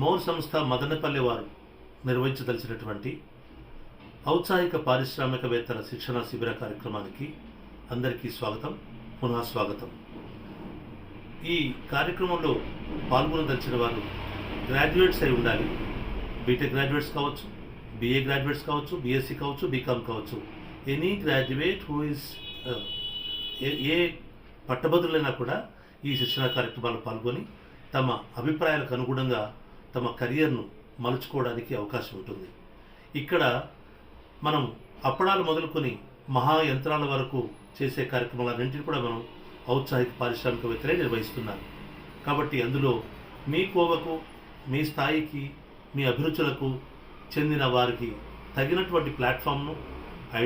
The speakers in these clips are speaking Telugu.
మౌర్ సంస్థ మదనపల్లి వారు నిర్వహించదలిచినటువంటి ఔత్సాహిక పారిశ్రామికవేత్తల శిక్షణ శిబిర కార్యక్రమానికి అందరికీ స్వాగతం, పునః స్వాగతం. ఈ కార్యక్రమంలో పాల్గొనదలిచిన వారు గ్రాడ్యుయేట్స్ అయి ఉండాలి. బీటెక్ గ్రాడ్యుయేట్స్ కావచ్చు, బీఏ గ్రాడ్యుయేట్స్ కావచ్చు, బీఎస్సీ కావచ్చు, బీకామ్ కావచ్చు. ఎనీ గ్రాడ్యుయేట్ హూ ఇస్ ఏ పట్టభద్రులైనా కూడా ఈ శిక్షణ కార్యక్రమాల్లో పాల్గొని తమ అభిప్రాయాలకు అనుగుణంగా తమ కెరియర్ను మలుచుకోవడానికి అవకాశం ఉంటుంది. ఇక్కడ మనం అప్పడాలు మొదలుకొని మహా యంత్రాల వరకు చేసే కార్యక్రమాలన్నింటినీ కూడా మనం ఔత్సాహిక పారిశ్రామికవేత్తలే నిర్వహిస్తున్నారు. కాబట్టి అందులో మీ కోవకు, మీ స్థాయికి, మీ అభిరుచులకు చెందిన వారికి తగినటువంటి ప్లాట్ఫామ్ను,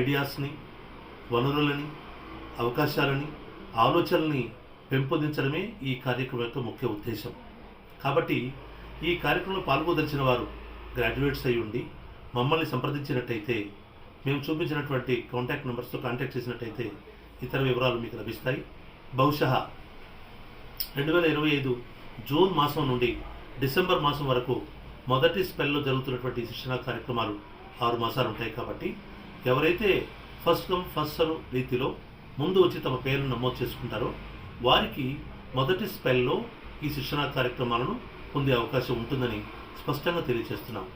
ఐడియాస్ని, వనరులని, అవకాశాలని, ఆలోచనల్ని పెంపొందించడమే ఈ కార్యక్రమం యొక్క ముఖ్య ఉద్దేశం. కాబట్టి ఈ కార్యక్రమంలో పాల్గొదలిచిన వారు గ్రాడ్యుయేట్స్ అయి ఉండి మమ్మల్ని సంప్రదించినట్టయితే, మేము చూపించినటువంటి కాంటాక్ట్ నెంబర్స్తో కాంటాక్ట్ చేసినట్టయితే ఇతర వివరాలు మీకు లభిస్తాయి. బహుశా 2025 జూన్ మాసం నుండి డిసెంబర్ మాసం వరకు మొదటి స్పెల్లో జరుగుతున్నటువంటి శిక్షణ కార్యక్రమాలు 6 మాసాలు ఉంటాయి. కాబట్టి ఎవరైతే ఫస్ట్ కమ్ ఫస్ట్ సర్వ్ రీతిలో ముందు వచ్చి తమ పేరును నమోదు చేసుకుంటారో వారికి మొదటి స్పెల్లో ఈ శిక్షణ కార్యక్రమాలను పొందే అవకాశం ఉంటుందని స్పష్టంగా తెలియజేస్తున్నాం.